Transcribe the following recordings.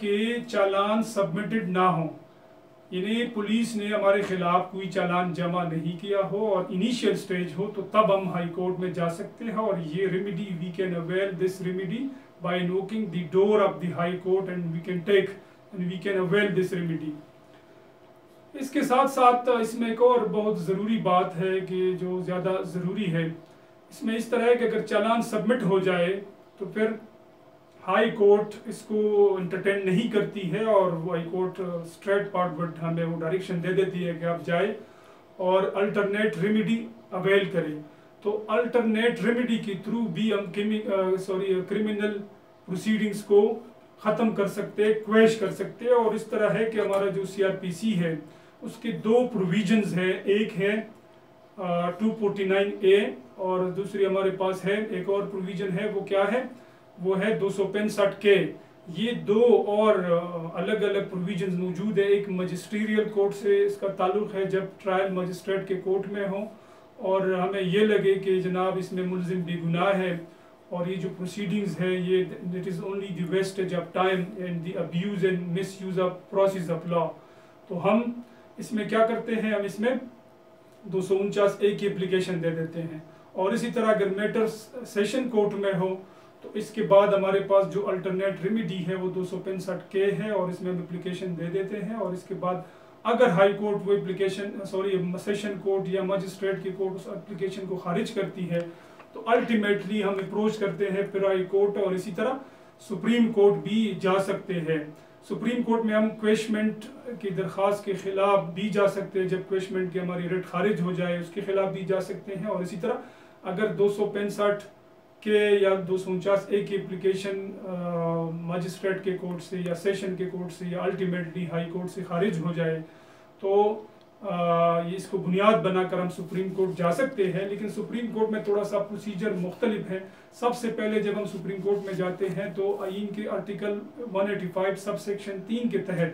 کہ چالان سبمٹڈ نہ ہوں، یعنی پولیس نے ہمارے خلاف کوئی چالان جمع نہیں کیا ہو اور انیشیل سٹیج ہو، تو تب ہم ہائی کورٹ میں جا سکتے ہیں، اور یہ remedy we can avail this remedy by knocking the door of the High Court and we can avail this remedy. اس کے ساتھ ساتھ اس میں ایک اور بہت ضروری بات ہے کہ جو زیادہ ضروری ہے، اس میں اس طرح ہے کہ اگر چالان سبمٹ ہو جائے تو پھر ہائی کورٹ اس کو انٹرٹین نہیں کرتی ہے، اور وہ ہائی کورٹ اسٹریٹ فارورڈ ہمیں وہ ڈائریکشن دے دیتی ہے کہ آپ جائے اور الٹرنیٹ ریمیڈی اویل کریں۔ تو الٹرنیٹ ریمیڈی کے تھرو بھی ہم کرمنل پروسیڈنگز کو ختم کر سکتے، کویش کر سکتے، اور اس طرح ہے کہ ہمارا جو CRPC ہے اس کے دو پروویژنز ہیں، ایک ہے 249A اور دوسری ہمارے پاس ہے ایک اور پروویژن ہے، وہ کیا ہے؟ وہ ہے 265K۔ یہ دو اور الگ الگ پروویژنز موجود ہے، ایک مجسٹریل کورٹ سے اس کا تعلق ہے جب ٹرائل مجسٹریٹ کے کورٹ میں ہوں اور ہمیں یہ لگے کہ جناب اس میں ملزم بے گناہ ہے، اور یہ جو پروسیڈنگز ہے یہ that is only the wastage of time and the abuse and miss use of process of لا۔ تو ہم اس میں کیا کرتے ہیں، ہم اس میں 249A کی اپلیکیشن دے دیتے ہیں، اور اسی طرح اگر میٹر سیشن کورٹ میں ہو تو اس کے بعد ہمارے پاس جو الٹرنیٹ ریمیڈی ہے وہ 265K ہے، اور اس میں ہم اپلیکیشن دے دیتے ہیں، اور اس کے بعد اگر ہائی کورٹ وہ اپلیکیشن سیشن کورٹ یا مجسٹریٹ کی کورٹ اس اپلیکیشن کو خارج کرتی ہے تو الٹیمیٹلی ہم اپروچ کرتے ہیں پھر ہائی کورٹ، اور اسی طرح سپریم کورٹ بھی جا سکتے ہیں۔ سپریم کورٹ میں ہم کویشمنٹ کی درخواست کے خلاف بھی جا سکتے ہیں، جب کویشمنٹ کی ہماری ریٹ خارج ہو جائے اس کے خلاف بھی جا سکتے ہیں، اور اسی طرح اگر 265K یا 249A کی اپلیکیشن مجسٹریٹ کے کورٹ سے یا سیشن کے کورٹ سے یا الٹیمیٹلی ہائی کورٹ سے خارج ہو جائے تو یہ اس کو بنیاد بنا کر ہم سپریم کورٹ جا سکتے ہیں، لیکن سپریم کورٹ میں تھوڑا سا پروسیجر مختلف ہے۔ سب سے پہلے جب ہم سپریم کورٹ میں جاتے ہیں تو آئین کے آرٹیکل 185 سب سیکشن 3 کے تحت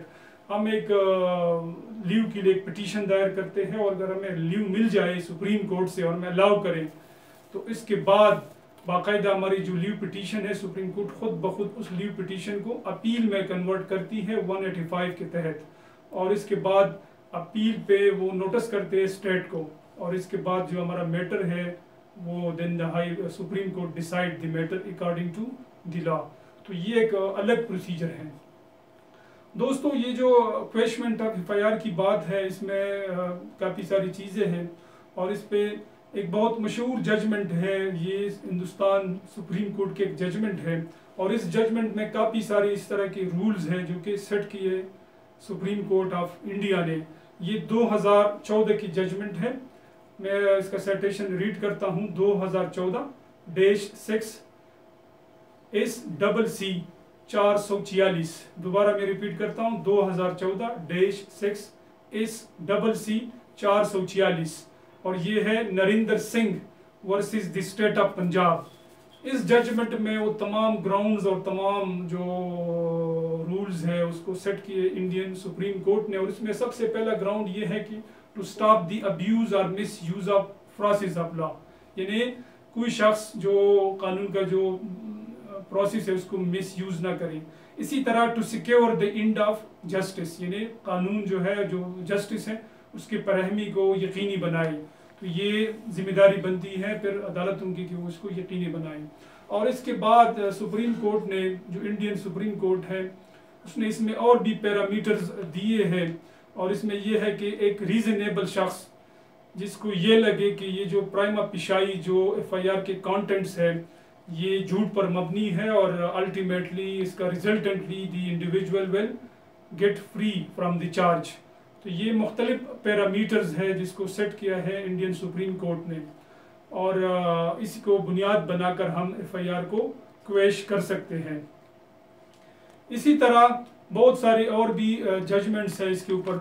ہم ایک لیو کے لیے ایک پٹیشن دائر کرتے ہیں، اور اگر ہمیں لیو مل جائے سپریم کورٹ سے اور ہمیں الاؤ کریں تو اس کے بعد باقاعدہ ہماری جو لیو پٹیشن ہے سپریم کورٹ خود بخود اس لیو پٹیشن کو اپیل میں کنورٹ کرتی ہے 185 کے تحت، اور اس کے بعد اپیل پہ وہ نوٹس کرتے ہیں اسٹیٹ کو، اور اس کے بعد جو ہمارا میٹر ہے وہ then the Supreme Court decide the matter according to the law. تو یہ ایک الگ پروسیجر ہے۔ دوستو یہ جو کویشمنٹ آف FIR کی بات ہے اس میں کافی ساری چیزیں ہیں، اور اس پہ ایک بہت مشہور ججمنٹ ہے، یہ ہندوستان سپریم کورٹ کے ایک ججمنٹ ہے، اور اس ججمنٹ میں کافی سارے اس طرح کے رولز ہیں جو کہ سیٹ کیے سپریم کورٹ آف انڈیا نے۔ یہ 2014 کی ججمنٹ ہے، میں اس کا سیٹیشن ریڈ کرتا ہوں، 2014-6 SCC 446، دوبارہ میں ریپیٹ کرتا ہوں 2014-6 SCC 446، اور یہ ہے Narinder Singh versus the state of Punjab. اس ججمنٹ میں وہ تمام گراؤنڈز اور تمام جو رولز ہے اس کو سیٹ کیے انڈین سپریم کورٹ نے، اور اس میں سب سے پہلا گراؤنڈ یہ ہے کہ ٹو اسٹاپ دی ابیوز اور misuse of process of law, یعنی کوئی شخص جو قانون کا جو پروسیس ہے اس کو مس یوز نہ کرے۔ اسی طرح to secure the end of justice, یعنی قانون جو ہے جو جسٹس ہے اس کی فراہمی کو یقینی بنائے، تو یہ ذمہ داری بنتی ہے پھر عدالتوں کی کہ وہ اس کو یقینی بنائیں۔ اور اس کے بعد سپریم کورٹ نے جو انڈین سپریم کورٹ ہے اس نے اس میں اور بھی پیرامیٹرز دیے ہیں، اور اس میں یہ ہے کہ ایک ریزنیبل شخص جس کو یہ لگے کہ یہ جو پرائما پیشائی جو FIR کے کانٹینٹس ہے یہ جھوٹ پر مبنی ہے، اور الٹیمیٹلی اس کا resultantly the individual will get free from the charge. تو یہ مختلف پیرامیٹرز ہے جس کو سیٹ کیا ہے انڈین سپریم کورٹ نے، اور اس کو بنیاد بنا کر ہم FIR کو کویش کر سکتے ہیں۔ اسی طرح بہت سارے اور بھی ججمنٹس ہیں اس کے اوپر،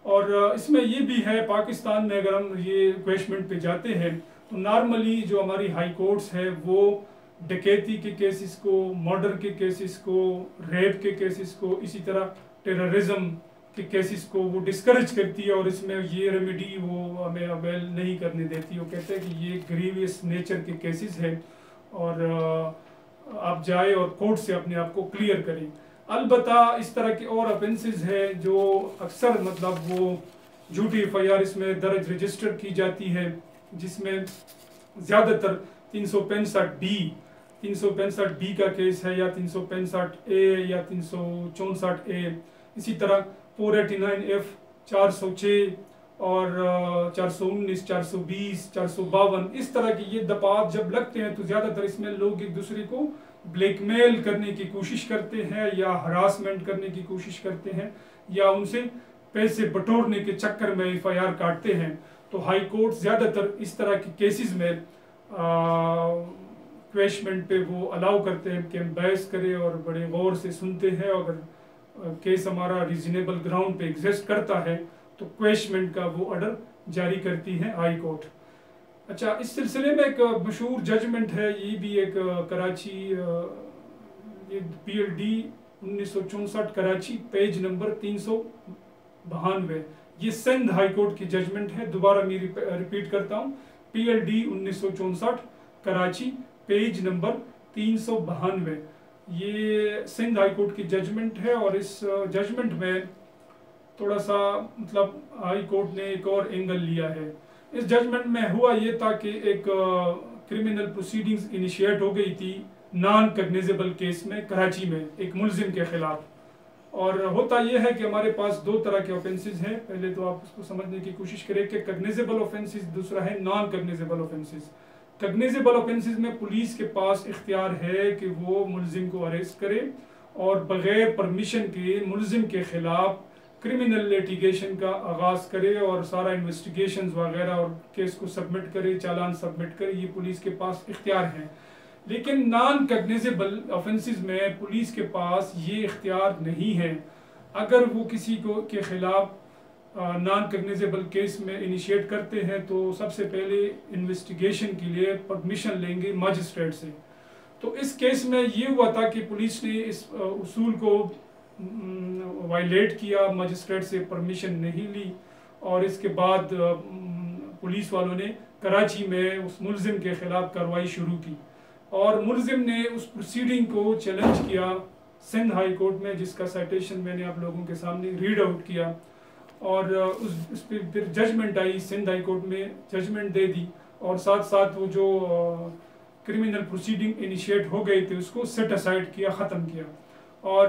اور اس میں یہ بھی ہے پاکستان میں اگر ہم یہ کویشمنٹ پہ جاتے ہیں تو نارملی جو ہماری ہائی کورٹس ہے وہ ڈکیتی کے کیسز کو، مرڈر کے کیسز کو، ریپ کے کیسز کو، اسی طرح ٹیررزم کے کیسز کو وہ ڈسکریج کرتی ہے، اور اس میں یہ ریمیڈی وہ ہمیں اویل نہیں کرنے دیتی۔ وہ کہتے ہیں کہ یہ گریویس نیچر کے کیسز ہیں، اور آپ جائے اور کورٹ سے اپنے آپ کو کلیئر کریں۔ البتہ اس طرح کے اور افینسز ہیں جو اکثر مطلب وہ جھوٹی ایف آئی آر اس میں درج رجسٹر کی جاتی ہے، جس میں زیادہ تر 365 بی کا کیس ہے، یا 365 اے یا 364 اے، اسی طرح 489 ایف، 406 اور 419، 420، 452، اس طرح کی یہ دفعات جب لگتے ہیں تو زیادہ تر اس میں لوگ ایک دوسرے کو بلیک میل کرنے کی کوشش کرتے ہیں، یا ہراسمنٹ کرنے کی کوشش کرتے ہیں، یا ان سے پیسے بٹورنے کے چکر میں ایف آئی آر کاٹتے ہیں۔ تو ہائی کورٹ زیادہ تر اس طرح کی کیسز میں کویشمنٹ پہ وہ الاؤ کرتے ہیں کہ ہم بحث کریں اور بڑے غور سے سنتے ہیں، اگر کیس ہمارا ریزنیبل گراؤنڈ پہ ایگزسٹ کرتا ہے تو کویشمنٹ کا وہ آرڈر جاری کرتی ہے ہائی کورٹ۔ اچھا، اس سلسلے میں ایک مشہور ججمنٹ ہے، یہ بھی ایک کراچی، یہ P L D 1964 Karachi, page number 392، یہ سندھ ہائی کورٹ کی ججمنٹ ہے۔ دوبارہ میں ریپیٹ کرتا ہوں، P L D 1964 Karachi, page number 392، یہ سندھ ہائی کورٹ کی ججمنٹ ہے۔ اور اس ججمنٹ میں تھوڑا سا مطلب ہائی کورٹ نے ایک اور اینگل لیا ہے۔ اس ججمنٹ میں ہوا یہ تھا کہ ایک کرمنل پروسیڈنگز انیشیٹ ہو گئی تھی نان کگنیزیبل کیس میں کراچی میں ایک ملزم کے خلاف۔ اور ہوتا یہ ہے کہ ہمارے پاس دو طرح کے آفینسز ہیں، پہلے تو آپ اس کو سمجھنے کی کوشش کریں کہ کگنیزیبل آفینسز، دوسرا ہے نان کگنیزیبل آفینسز۔ کگنیزیبل آفینسز میں پولیس کے پاس اختیار ہے کہ وہ ملزم کو اریسٹ کرے اور بغیر پرمیشن کے ملزم کے خلاف کرمنل لیٹیگیشن کا آغاز کرے اور سارا انویسٹیگیشنز وغیرہ اور کیس کو سبمٹ کرے، چالان سبمٹ کرے، یہ پولیس کے پاس اختیار ہے۔ لیکن نان کگنیزیبل آفینسز میں پولیس کے پاس یہ اختیار نہیں ہے۔ اگر وہ کسی کو کے خلاف نان کگنیزیبل کیس میں انیشیٹ کرتے ہیں تو سب سے پہلے انویسٹیگیشن کے لیے پرمیشن لیں گے ماجسٹریٹ سے۔ تو اس کیس میں یہ ہوا تھا کہ پولیس نے اس اصول کو وائلیٹ کیا، ماجسٹریٹ سے پرمیشن نہیں لی، اور اس کے بعد پولیس والوں نے کراچی میں اس ملزم کے خلاف کارروائی شروع کی، اور ملزم نے اس پروسیڈنگ کو چیلنج کیا سندھ ہائی کورٹ میں، جس کا سائٹیشن میں نے آپ لوگوں کے سامنے ریڈ آؤٹ کیا، اور اس پہ پھر ججمنٹ آئی، سندھ ہائی کورٹ میں ججمنٹ دے دی، اور ساتھ ساتھ وہ جو کرمنل پروسیڈنگ انیشیٹ ہو گئے تھے اس کو سیٹ اسائڈ کیا، ختم کیا۔ اور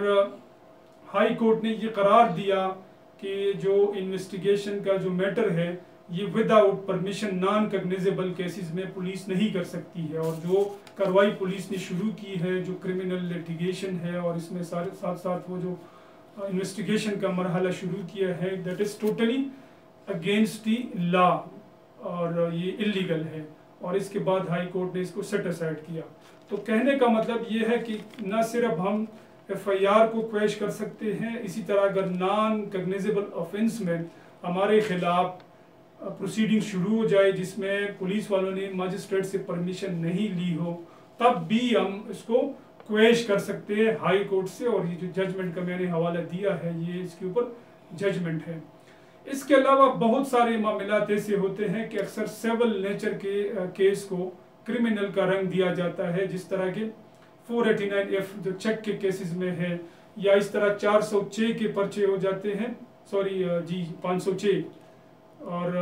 ہائی کورٹ نے یہ قرار دیا کہ جو انویسٹیگیشن کا جو میٹر ہے یہ without permission non cognizable cases میں پولیس نہیں کر سکتی ہے، اور جو کارروائی پولیس نے شروع کی ہے جو کرمنل لیٹیگیشن ہے اور اس میں ساتھ ساتھ وہ جو انویسٹیگیشن کا مرحلہ شروع کیا ہے، that is totally against the law, اور یہ اللیگل ہے، اور اس کے بعد ہائی کورٹ نے اس کو سیٹ اسائڈ کیا۔ تو کہنے کا مطلب یہ ہے کہ نہ صرف ہم ایف آئی آر کو کویش کر سکتے ہیں، اسی طرح اگر نان کگنیزیبل آفینس میں ہمارے خلاف پروسیڈنگ شروع ہو جائے جس میں پولیس والوں نے ماجسٹریٹ سے پرمیشن نہیں لی ہو، تب بھی ہم اس کو کویش کر سکتے ہیں ہائی کورٹ سے، اور یہ جو ججمنٹ کا میں نے حوالہ دیا ہے یہ اس کے اوپر ججمنٹ ہے۔ اس کے علاوہ بہت سارے معاملات ایسے ہوتے ہیں کہ اکثر سیول نیچر کے کیس کو کرمنل کا رنگ دیا جاتا ہے، جس طرح کے 489 ایف جو چیک کے کیسز میں ہے، یا اس طرح 406 کے پرچے ہو جاتے ہیں، 506 اور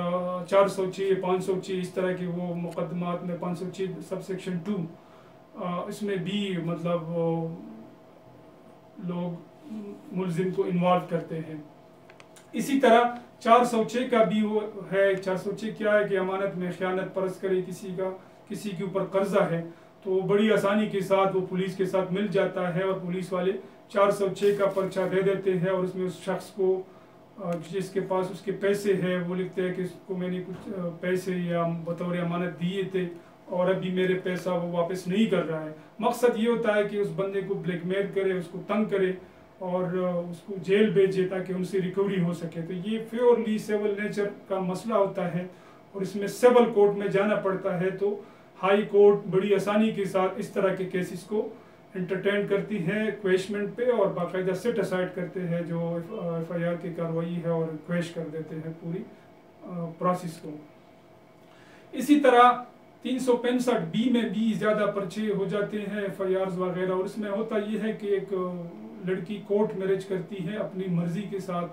406 506 اس طرح کے وہ مقدمات میں 506 سب سیکشن 2 اس میں بھی مطلب لوگ ملزم کو انوالو کرتے ہیں۔ اسی طرح 406 کا بھی وہ ہے، 406 کیا ہے کہ امانت میں خیانت پرست کرے کسی کے اوپر قرضہ ہے تو بڑی آسانی کے ساتھ وہ پولیس کے ساتھ مل جاتا ہے، اور پولیس والے 406 کا پرچہ دے دیتے ہیں، اور اس میں اس شخص کو جس کے پاس اس کے پیسے ہیں وہ لکھتے ہیں کہ اس کو میں نے کچھ پیسے یا بطور امانت دیے تھے اور ابھی میرے پیسہ وہ واپس نہیں کر رہا ہے۔ مقصد یہ ہوتا ہے کہ اس بندے کو بلیک میل کرے، اس کو تنگ کرے اور اس کو جیل بھیجے تاکہ ان سے ریکوری ہو سکے۔ تو یہ پیورلی سیول نیچر کا مسئلہ ہوتا ہے، اور اس میں سیول کورٹ میں جانا پڑتا ہے، تو ہائی کورٹ بڑی آسانی کے ساتھ اس طرح کے کیسز کو انٹرٹین کرتی ہے کویشمنٹ پہ، اور باقاعدہ سیٹ اسائڈ کرتے ہیں جو ایف آئی آر کی کارروائی ہے، اور کویش کر دیتے ہیں پوری پروسیس کو۔ اسی طرح 365B میں بھی زیادہ پرچے ہو جاتے ہیں FIRs وغیرہ، اور اس میں ہوتا یہ ہے کہ ایک لڑکی کورٹ میرج کرتی ہے اپنی مرضی کے ساتھ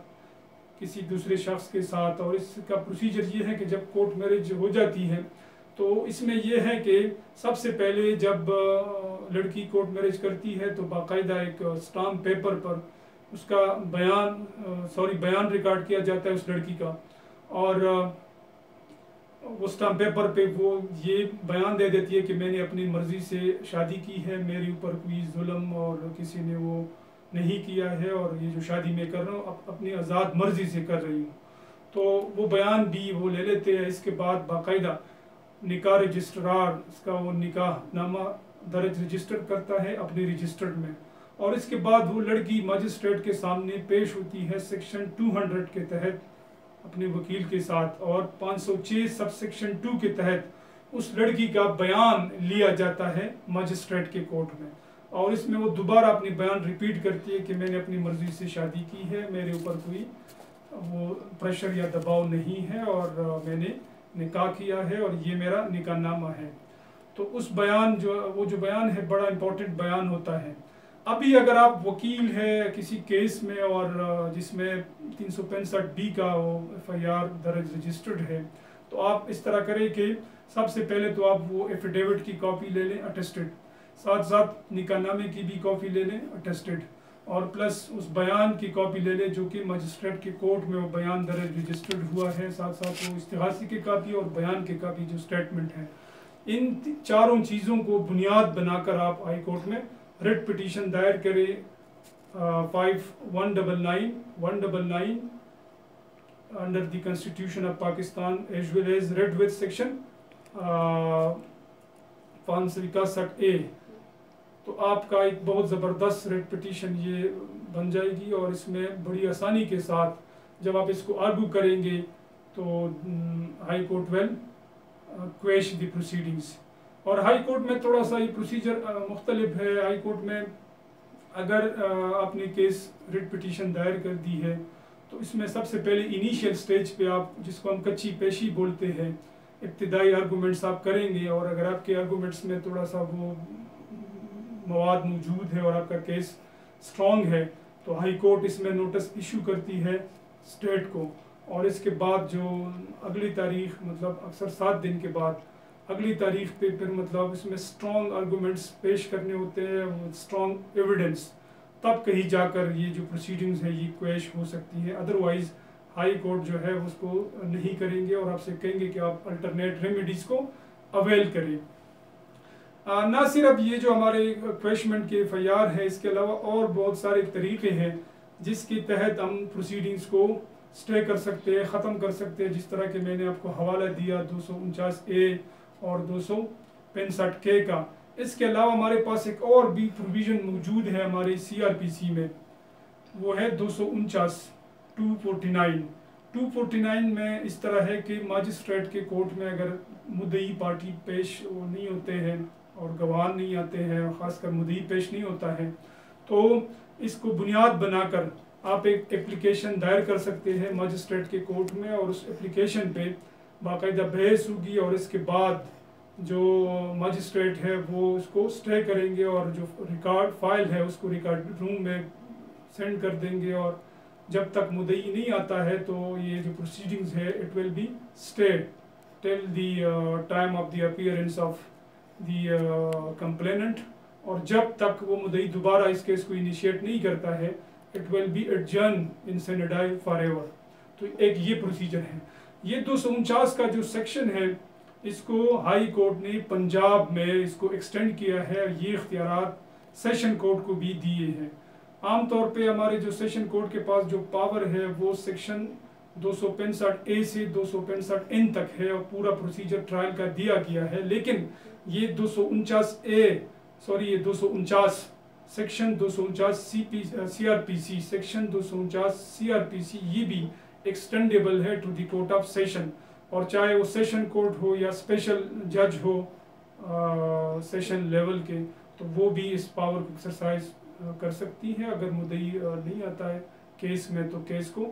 کسی دوسرے شخص کے ساتھ، اور اس کا پروسیجر یہ ہے کہ جب کورٹ میرج ہو جاتی ہے تو اس میں یہ ہے کہ سب سے پہلے جب لڑکی کورٹ میرج کرتی ہے تو باقاعدہ ایک اسٹامپ پیپر پر اس کا بیان ریکارڈ کیا جاتا ہے اس لڑکی کا، اور وہ اسٹامپ پیپر پہ وہ یہ بیان دے دیتی ہے کہ میں نے اپنی مرضی سے شادی کی ہے، میرے اوپر کوئی ظلم اور کسی نے وہ نہیں کیا ہے، اور یہ جو شادی میں کر رہا ہوں اپنی آزاد مرضی سے کر رہی ہوں، تو وہ بیان بھی وہ لے لیتے ہیں۔ اس کے بعد باقاعدہ نکاح رجسٹرار اس کا وہ نکاح نامہ درج رجسٹر کرتا ہے اپنی رجسٹرڈ میں، اور اس کے بعد وہ لڑکی مجسٹریٹ کے سامنے پیش ہوتی ہے سیکشن 200 کے تحت اپنے وکیل کے ساتھ، اور 506 سب سیکشن 2 کے تحت اس لڑکی کا بیان لیا جاتا ہے مجسٹریٹ کے کورٹ میں، اور اس میں وہ دوبارہ اپنی بیان ریپیٹ کرتی ہے کہ میں نے اپنی مرضی سے شادی کی ہے، میرے اوپر کوئی وہ پریشر یا دباؤ نہیں ہے، اور میں نے نکاح کیا ہے اور یہ میرا نکاح نامہ ہے۔ تو اس بیان وہ جو بیان ہے بڑا امپورٹنٹ بیان ہوتا ہے۔ ابھی اگر آپ وکیل ہے کسی کیس میں اور جس میں 365B کا وہ FIR درج رجسٹرڈ ہے، تو آپ اس طرح کریں کہ سب سے پہلے تو آپ وہ ایفیڈیوٹ کی کاپی لے لیں اٹیسٹڈ، ساتھ ساتھ نکاح نامے کی بھی کاپی لے لیں اٹیسٹڈ، اور پلس اس بیان کی کاپی لے لیں جو کہ مجسٹریٹ کے کورٹ میں وہ بیان درج رجسٹرڈ ہوا ہے، ساتھ ساتھ وہ استغاثی کی کاپی اور بیان کی کاپی جو اسٹیٹمنٹ ہے۔ ان چاروں چیزوں کو بنیاد بنا کر آپ ہائی کورٹ میں ریٹ پٹیشن دائر کریں 199 under the Constitution of Pakistan as well as read with section 561A۔ تو آپ کا ایک بہت زبردست ریٹ پٹیشن یہ بن جائے گی، اور اس میں بڑی آسانی کے ساتھ جب آپ اس کو آرگو کریں گے تو High Court will quash the proceedings. اور ہائی کورٹ میں تھوڑا سا یہ پروسیجر مختلف ہے۔ ہائی کورٹ میں اگر آپ نے کیس ریٹ پٹیشن دائر کر دی ہے تو اس میں سب سے پہلے انیشیل سٹیج پہ آپ جس کو ہم کچی پیشی بولتے ہیں، ابتدائی آرگومنٹس آپ کریں گے، اور اگر آپ کے آرگومنٹس میں تھوڑا سا وہ مواد موجود ہے اور آپ کا کیس سٹرونگ ہے تو ہائی کورٹ اس میں نوٹس ایشو کرتی ہے اسٹیٹ کو، اور اس کے بعد جو اگلی تاریخ مطلب اکثر 7 دن کے بعد اگلی تاریخ پہ پھر مطلب اس میں سٹرونگ آرگومنٹس پیش کرنے ہوتے ہیں، سٹرونگ ایویڈنس، تب کہیں جا کر یہ جو پروسیڈنگز ہیں یہ کویش ہو سکتی ہیں۔ ادروائز ہائی کورٹ جو ہے اس کو نہیں کریں گے اور آپ سے کہیں گے کہ آپ الٹرنیٹ ریمیڈیز کو اویل کریں۔ نہ صرف یہ جو ہمارے کویشمنٹ کے FIR ہے، اس کے علاوہ اور بہت سارے طریقے ہیں جس کے تحت ہم پروسیڈنگز کو سٹے کر سکتے ہیں، ختم کر سکتے ہیں، جس طرح کہ میں نے آپ کو حوالہ دیا 249A اور 265K کا۔ اس کے علاوہ ہمارے پاس ایک اور بھی پروویژن موجود ہے ہمارے CRPC میں، وہ ہے 249 249 میں اس طرح ہے کہ ماجسٹریٹ کے کورٹ میں اگر مدعی پارٹی پیش نہیں ہوتے ہیں اور گواہ نہیں آتے ہیں، خاص کر مدعی پیش نہیں ہوتا ہے، تو اس کو بنیاد بنا کر آپ ایک اپلیکیشن دائر کر سکتے ہیں ماجسٹریٹ کے کورٹ میں، اور اس اپلیکیشن پہ باقاعدہ بحث ہوگی، اور اس کے بعد جو ماجسٹریٹ ہے وہ اس کو سٹے کریں گے اور جو ریکارڈ فائل ہے اس کو ریکارڈ روم میں سینڈ کر دیں گے، اور جب تک مدعی نہیں آتا ہے تو یہ جو پروسیڈنگز ہے it will be stay till the time of the appearance of the complainant, اور جب تک وہ مدعی دوبارہ اس کیس کو انیشیٹ نہیں کرتا ہے it will be adjourn in sine die for ever. تو ایک یہ پروسیجر ہے۔ یہ 249 کا جو سیکشن ہے اس کو ہائی کورٹ نے پنجاب میں اس کو ایکسٹینڈ کیا ہے، یہ اختیارات سیشن کورٹ کو بھی دیے ہیں۔ عام طور پہ ہمارے جو سیشن کورٹ کے پاس جو پاور ہے وہ سیکشن 265A سے 265N تک ہے، اور پورا پروسیجر ٹرائل کا دیا گیا ہے، لیکن یہ 249 سیکشن 249 CRPC سیکشن 249 CRPC یہ بھی ایکسٹینڈیبل ہے to the court of session, اور چاہے وہ سیشن کورٹ ہو یا اسپیشل جج ہو سیشن لیول کے، تو وہ بھی اس پاور کو ایکسرسائز کر سکتی ہے۔ اگر مدعی نہیں آتا ہے کیس میں تو کیس کو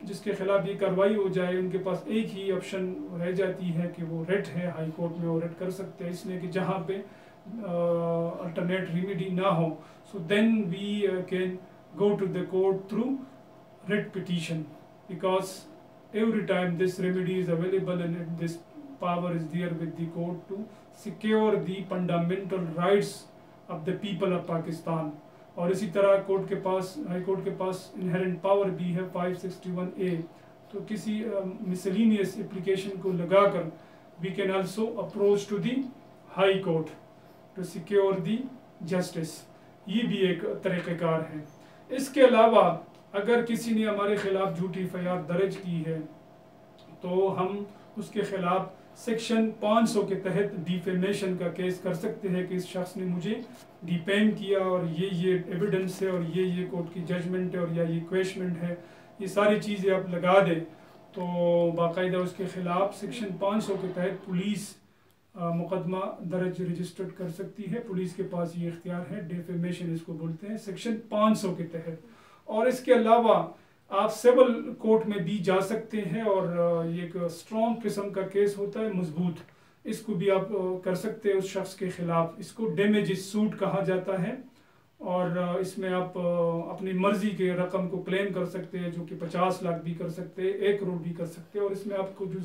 جس کے خلاف یہ کارروائی ہو جائے ان کے پاس ایک ہی آپشن رہ جاتی ہے کہ وہ ریٹ ہے ہائی کورٹ میں، وہ ریٹ کر سکتے ہیں، اس لیے کہ جہاں پہ الٹرنیٹ ریمیڈی نہ ہو، so then we can go to the court through writ petition, because every time this remedy is available and this power is there with the court to secure the fundamental rights of the people of Pakistan. اور اسی طرح court کے پاس، high court کے پاس inherent power بھی ہے 561A، تو کسی miscellaneous application کو لگا کر we can also approach to the high court to secure the justice. یہ بھی ایک طریقہ کار ہے۔ اس کے علاوہ اگر کسی نے ہمارے خلاف جھوٹی FIR درج کی ہے تو ہم اس کے خلاف سیکشن 500 کے تحت ڈیفیمیشن کا کیس کر سکتے ہیں کہ اس شخص نے مجھے ڈیفیم کیا اور یہ ایویڈنس ہے اور یہ کورٹ کی ججمنٹ ہے اور یا یہ کویشمنٹ ہے، یہ ساری چیزیں آپ لگا دیں تو باقاعدہ اس کے خلاف سیکشن 500 کے تحت پولیس مقدمہ درج رجسٹرڈ کر سکتی ہے۔ پولیس کے پاس یہ اختیار ہے، ڈیفیمیشن اس کو بولتے ہیں، سیکشن 500 کے تحت۔ اور اس کے علاوہ آپ سول کورٹ میں بھی جا سکتے ہیں، اور یہ ایک اسٹرانگ قسم کا کیس ہوتا ہے، مضبوط، اس کو بھی آپ کر سکتے ہیں اس شخص کے خلاف۔ اس کو ڈیمیجز سوٹ کہا جاتا ہے، اور اس میں آپ اپنی مرضی کے رقم کو کلیم کر سکتے ہیں، جو کہ 50 لاکھ بھی کر سکتے ہیں، 1 کروڑ بھی کر سکتے ہیں، اور اس میں آپ کو جو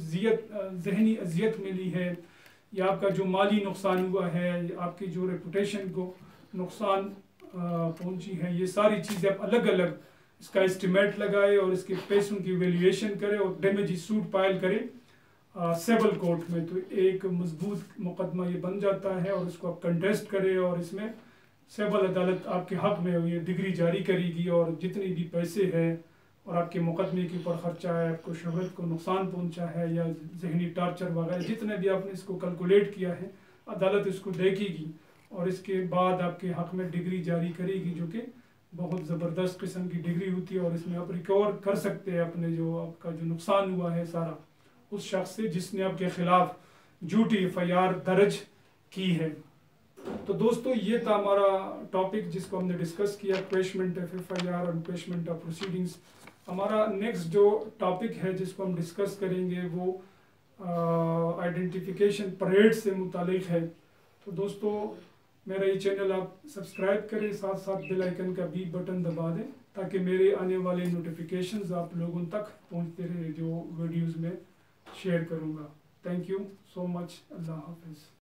ذہنی اذیت ملی ہے یا آپ کا جو مالی نقصان ہوا ہے، آپ کی جو ریپوٹیشن کو نقصان پہنچی ہے، یہ ساری چیزیں آپ الگ الگ اس کا اسٹیمیٹ لگائے اور اس کے پیسوں کی ویلیویشن کرے اور ڈیمیجز سوٹ فائل کرے سیول کورٹ میں، تو ایک مضبوط مقدمہ یہ بن جاتا ہے، اور اس کو آپ کنٹیسٹ کرے اور اس میں سیول عدالت آپ کے حق میں یہ ڈگری جاری کرے گی، اور جتنی بھی پیسے ہیں اور آپ کے مقدمے کے اوپر خرچہ ہے، آپ کو شہرت کو نقصان پہنچا ہے یا ذہنی ٹارچر وغیرہ، جتنے بھی آپ نے اس کو کیلکولیٹ کیا ہے، عدالت اس کو دیکھے گی اور اس کے بعد آپ کے حق میں ڈگری جاری کرے گی، جو کہ بہت زبردست قسم کی ڈگری ہوتی ہے، اور اس میں آپ ریکور کر سکتے ہیں اپنے جو آپ کا جو نقصان ہوا ہے سارا اس شخص سے جس نے آپ کے خلاف جھوٹی FIR درج کی ہے۔ تو دوستو یہ تھا ہمارا ٹاپک جس کو ہم نے ڈسکس کیا، کویشمنٹ آف FIR اور کویشمنٹ آف پروسیڈنگز۔ ہمارا نیکسٹ جو ٹاپک ہے جس کو ہم ڈسکس کریں گے وہ آئیڈینٹیفیکیشن پریڈ سے متعلق ہے۔ تو دوستو میرا یہ چینل آپ سبسکرائب کریں، ساتھ ساتھ بیل آئیکن کا بھی بٹن دبا دیں تاکہ میرے آنے والے نوٹیفیکیشنز آپ لوگوں تک پہنچتے رہے جو ویڈیوز میں شیئر کروں گا۔ تھینک یو سو مچ، اللہ حافظ۔